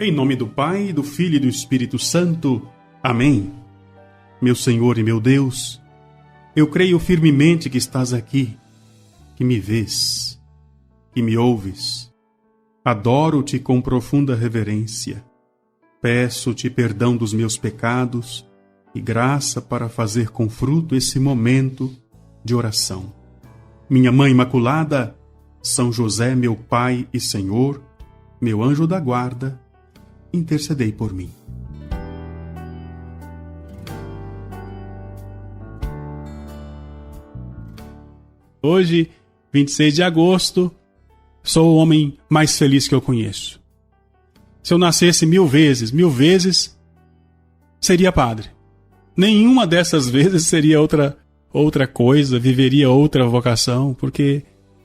Em nome do Pai, do Filho e do Espírito Santo. Amém. Meu Senhor e meu Deus, eu creio firmemente que estás aqui, que me vês, que me ouves. Adoro-te com profunda reverência. Peço-te perdão dos meus pecados e graça para fazer com fruto esse momento de oração. Minha Mãe Imaculada, São José, meu Pai e Senhor, meu anjo da guarda, intercedei por mim. Hoje, 26 de agosto, sou o homem mais feliz que eu conheço. Se eu nascesse 1000 vezes, seria padre. Nenhuma dessas vezes seria outra coisa, viveria outra vocação, porque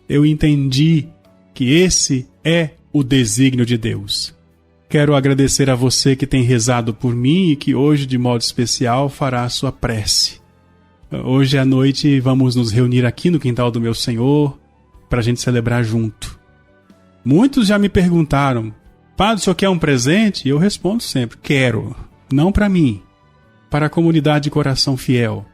eu entendi que esse é o desígnio de Deus. Quero agradecer a você que tem rezado por mim e que hoje, de modo especial, fará a sua prece. Hoje à noite vamos nos reunir aqui no quintal do meu Senhor para a gente celebrar junto. Muitos já me perguntaram, Padre, o senhor quer um presente? E eu respondo sempre, quero. Não para mim, para a comunidade de coração fiel.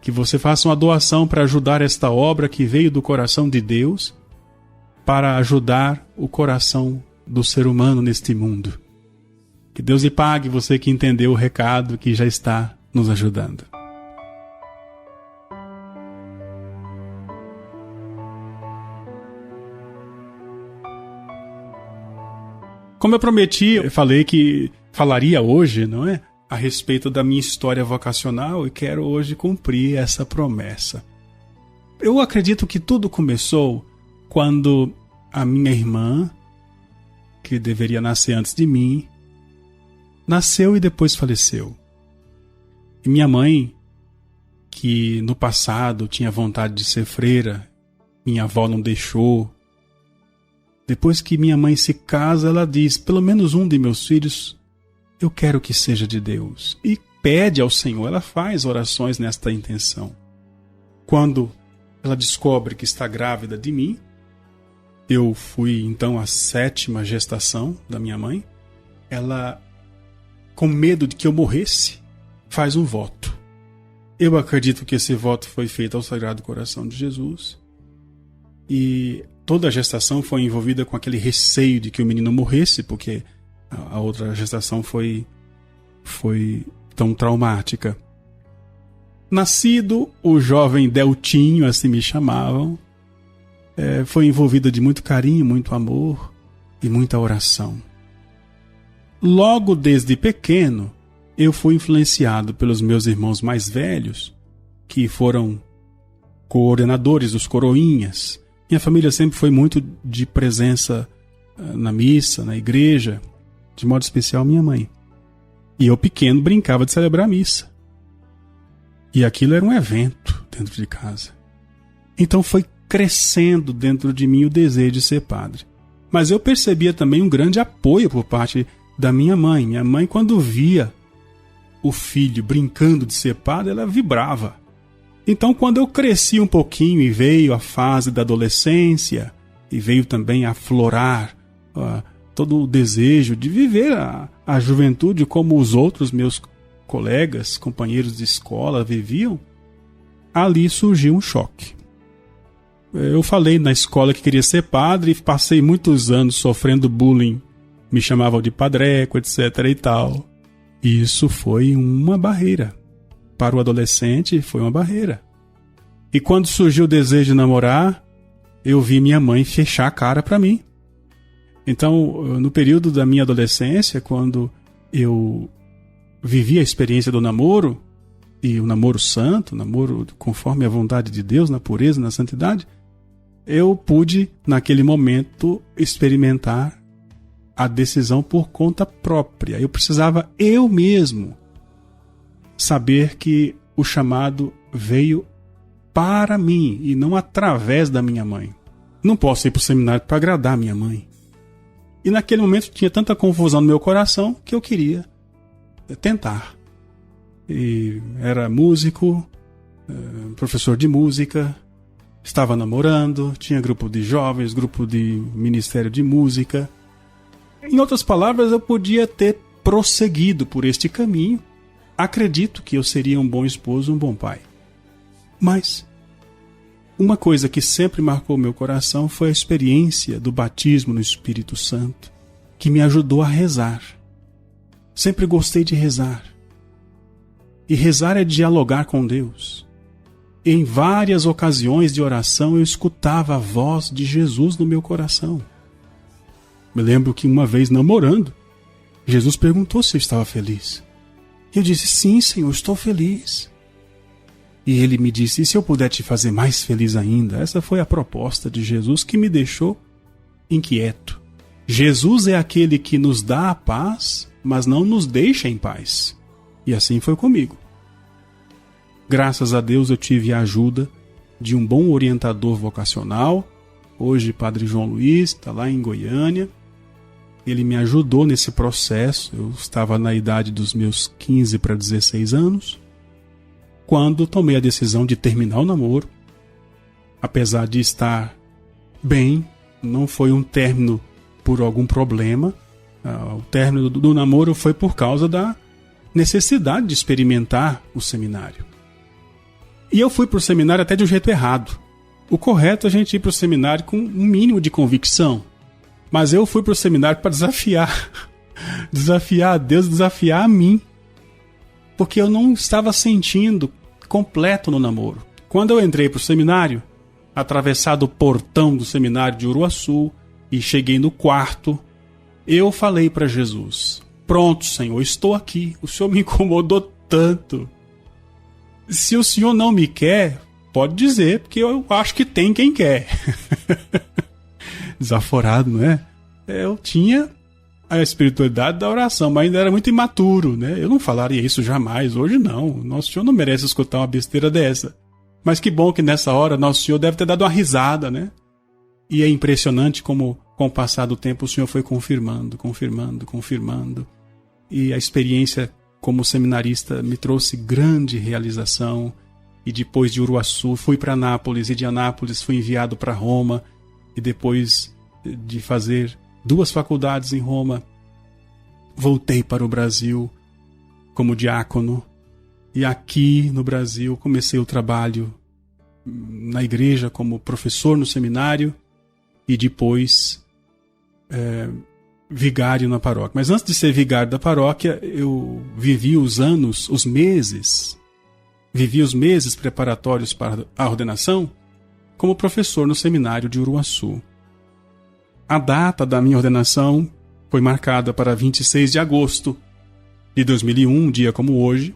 Que você faça uma doação para ajudar esta obra que veio do coração de Deus, para ajudar o coração do ser humano neste mundo. Que Deus lhe pague, você que entendeu o recado, que já está nos ajudando. Como eu prometi, eu falei que falaria hoje, não é? A respeito da minha história vocacional e quero hoje cumprir essa promessa. Eu acredito que tudo começou quando a minha irmã, que deveria nascer antes de mim, nasceu e depois faleceu. E minha mãe, que no passado tinha vontade de ser freira, minha avó não deixou. Depois que minha mãe se casa, ela diz, pelo menos um de meus filhos, eu quero que seja de Deus. E pede ao Senhor, ela faz orações nesta intenção. Quando ela descobre que está grávida de mim, eu fui então à 7ª gestação da minha mãe. Ela, com medo de que eu morresse, faz um voto. Eu acredito que esse voto foi feito ao Sagrado Coração de Jesus. E toda a gestação foi envolvida com aquele receio de que o menino morresse, porque a outra gestação foi tão traumática. Nascido, o jovem Deltinho, assim me chamavam, foi envolvida de muito carinho, muito amor e muita oração. Logo desde pequeno, eu fui influenciado pelos meus irmãos mais velhos, que foram coordenadores dos coroinhas. Minha família sempre foi muito de presença na missa, na igreja, de modo especial minha mãe. E eu pequeno brincava de celebrar a missa. E aquilo era um evento dentro de casa. Então foi crescendo dentro de mim o desejo de ser padre. Mas eu percebia também um grande apoio por parte da minha mãe. Minha mãe, quando via o filho brincando de ser padre, ela vibrava. Então, quando eu cresci um pouquinho e veio a fase da adolescência, e veio também a aflorar todo o desejo de viver a juventude como os outros meus colegas, companheiros de escola viviam, ali surgiu um choque. Eu falei na escola que queria ser padre e passei muitos anos sofrendo bullying. Me chamavam de padreco, etc. e tal. E isso foi uma barreira. Para o adolescente, foi uma barreira. E quando surgiu o desejo de namorar, eu vi minha mãe fechar a cara para mim. Então, no período da minha adolescência, quando eu vivi a experiência do namoro, e o namoro santo, o namoro conforme a vontade de Deus, na pureza, na santidade, eu pude, naquele momento, experimentar a decisão por conta própria. Eu precisava, eu mesmo, saber que o chamado veio para mim e não através da minha mãe. Não posso ir para o seminário para agradar a minha mãe. E naquele momento tinha tanta confusão no meu coração que eu queria tentar. E era músico, professor de música, estava namorando, tinha grupo de jovens, grupo de ministério de música. Em outras palavras, eu podia ter prosseguido por este caminho. Acredito que eu seria um bom esposo, um bom pai. Mas uma coisa que sempre marcou meu coração foi a experiência do batismo no Espírito Santo, que me ajudou a rezar. Sempre gostei de rezar. E rezar é dialogar com Deus. Em várias ocasiões de oração eu escutava a voz de Jesus no meu coração. Me lembro que uma vez namorando, Jesus perguntou se eu estava feliz. Eu disse, sim, Senhor, estou feliz. E ele me disse, e se eu puder te fazer mais feliz ainda? Essa foi a proposta de Jesus que me deixou inquieto. Jesus é aquele que nos dá a paz, mas não nos deixa em paz. E assim foi comigo. Graças a Deus eu tive a ajuda de um bom orientador vocacional, hoje Padre João Luiz, está lá em Goiânia. Ele me ajudou nesse processo. Eu estava na idade dos meus 15 para 16 anos, quando tomei a decisão de terminar o namoro. Apesar de estar bem, não foi um término por algum problema. O término do namoro foi por causa da necessidade de experimentar o seminário. E eu fui para o seminário até de um jeito errado. O correto é a gente ir para o seminário com um mínimo de convicção. Mas eu fui para o seminário para desafiar a Deus, desafiar a mim. Porque eu não estava sentindo completo no namoro. Quando eu entrei para o seminário, atravessado o portão do seminário de Uruaçu e cheguei no quarto, eu falei para Jesus, pronto, Senhor, estou aqui. O Senhor me incomodou tanto. Se o Senhor não me quer, pode dizer, porque eu acho que tem quem quer. Desaforado, não é? Eu tinha a espiritualidade da oração, mas ainda era muito imaturo, né? Eu não falaria isso jamais, hoje não. Nosso Senhor não merece escutar uma besteira dessa. Mas que bom que nessa hora Nosso Senhor deve ter dado uma risada, né? E é impressionante como, com o passar do tempo, o Senhor foi confirmando. E a experiência como seminarista me trouxe grande realização. E depois de Uruaçu, fui para Anápolis, e de Anápolis fui enviado para Roma. E depois de fazer 2 faculdades em Roma, voltei para o Brasil como diácono. E aqui no Brasil comecei o trabalho na igreja como professor no seminário e depois vigário na paróquia. Mas antes de ser vigário da paróquia, eu vivi os meses preparatórios para a ordenação como professor no seminário de Uruaçu. A data da minha ordenação foi marcada para 26 de agosto de 2001, um dia como hoje,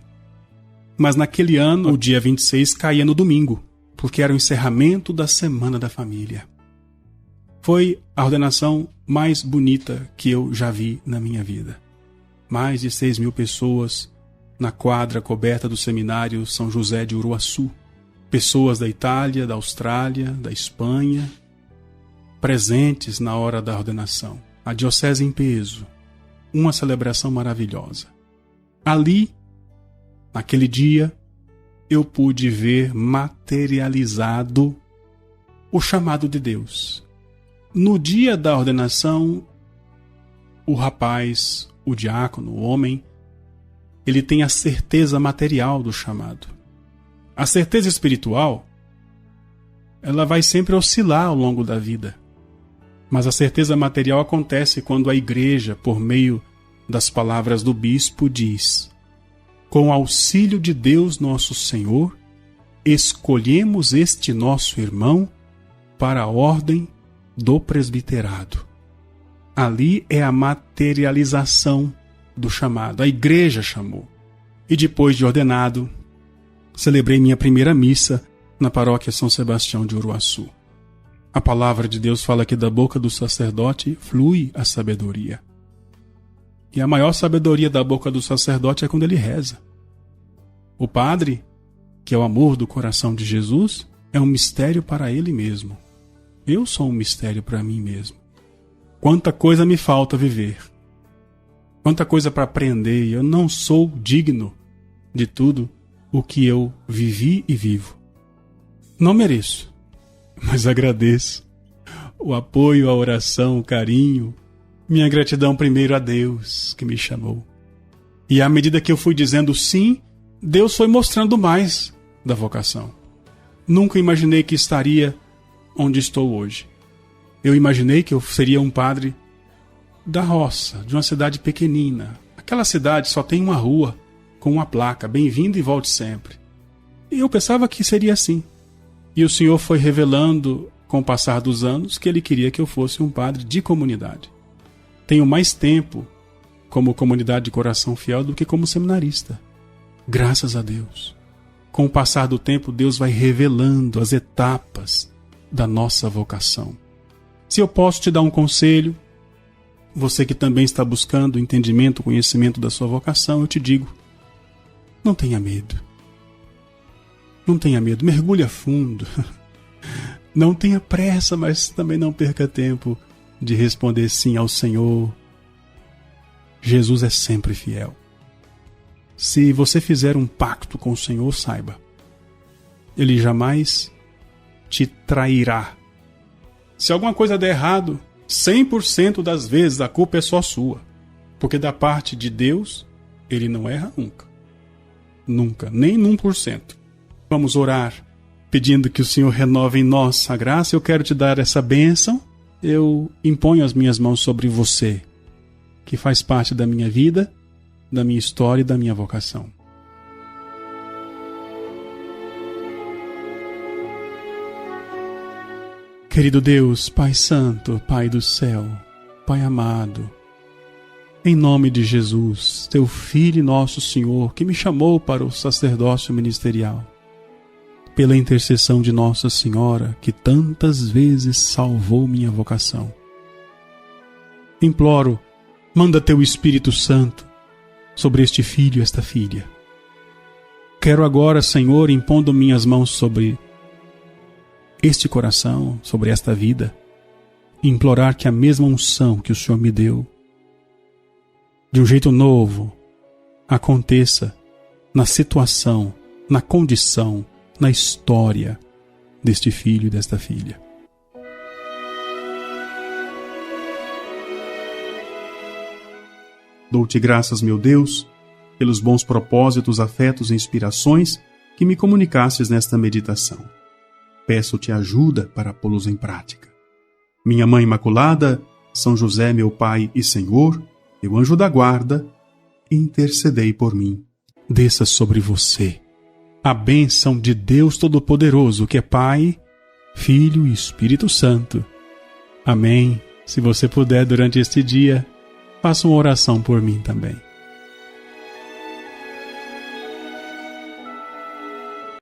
mas naquele ano, o dia 26 caía no domingo, porque era o encerramento da Semana da Família. Foi a ordenação mais bonita que eu já vi na minha vida. Mais de 6.000 pessoas na quadra coberta do seminário São José de Uruaçu. Pessoas da Itália, da Austrália, da Espanha, presentes na hora da ordenação. A diocese em peso. Uma celebração maravilhosa. Ali, naquele dia, eu pude ver materializado o chamado de Deus. No dia da ordenação, o rapaz, o diácono, o homem, ele tem a certeza material do chamado. A certeza espiritual, ela vai sempre oscilar ao longo da vida. Mas a certeza material acontece quando a igreja, por meio das palavras do bispo, diz: com o auxílio de Deus nosso Senhor, escolhemos este nosso irmão para a ordem do presbiterado. Ali é a materialização do chamado. A igreja chamou. E depois de ordenado, celebrei minha primeira missa na paróquia São Sebastião de Uruaçu. A palavra de Deus fala que da boca do sacerdote flui a sabedoria. E a maior sabedoria da boca do sacerdote é quando ele reza. O padre, que é o amor do coração de Jesus, é um mistério para ele mesmo. Eu sou um mistério para mim mesmo. Quanta coisa me falta viver. Quanta coisa para aprender. Eu não sou digno de tudo o que eu vivi e vivo. Não mereço, mas agradeço o apoio, a oração, o carinho Minha gratidão primeiro a Deus que me chamou. E à medida que eu fui dizendo sim, Deus foi mostrando mais da vocação. Nunca imaginei que estaria onde estou hoje. Eu imaginei que eu seria um padre da roça, de uma cidade pequenina. Aquela cidade só tem uma rua com uma placa, bem-vindo e volte sempre. E eu pensava que seria assim. E o Senhor foi revelando, com o passar dos anos, que Ele queria que eu fosse um padre de comunidade. Tenho mais tempo como comunidade de coração fiel do que como seminarista. Graças a Deus. Com o passar do tempo, Deus vai revelando as etapas da nossa vocação. Se eu posso te dar um conselho, você que também está buscando o entendimento, o conhecimento da sua vocação, eu te digo, não tenha medo. Não tenha medo, mergulhe a fundo. Não tenha pressa, mas também não perca tempo de responder sim ao Senhor. Jesus é sempre fiel. Se você fizer um pacto com o Senhor, saiba, Ele jamais te trairá. Se alguma coisa der errado, 100% das vezes a culpa é só sua. Porque da parte de Deus, Ele não erra nunca. Nunca, nem 1%. Vamos orar, pedindo que o Senhor renove em nós a graça. Eu quero te dar essa bênção. Eu imponho as minhas mãos sobre você, que faz parte da minha vida, da minha história e da minha vocação. Querido Deus, Pai Santo, Pai do céu, Pai amado, em nome de Jesus, Teu Filho e nosso Senhor, que me chamou para o sacerdócio ministerial, pela intercessão de Nossa Senhora, que tantas vezes salvou minha vocação, imploro, manda Teu Espírito Santo sobre este filho e esta filha. Quero agora, Senhor, impondo minhas mãos sobre este coração, sobre esta vida, implorar que a mesma unção que o Senhor me deu, de um jeito novo, aconteça na situação, na condição, na história deste filho e desta filha. Dou-te graças, meu Deus, pelos bons propósitos, afetos e inspirações que me comunicastes nesta meditação. Peço-te ajuda para pô-los em prática. Minha Mãe Imaculada, São José, meu Pai e Senhor, meu anjo da guarda, intercedei por mim. Desça sobre você a bênção de Deus Todo-Poderoso, que é Pai, Filho e Espírito Santo. Amém. Se você puder, durante este dia, faça uma oração por mim também.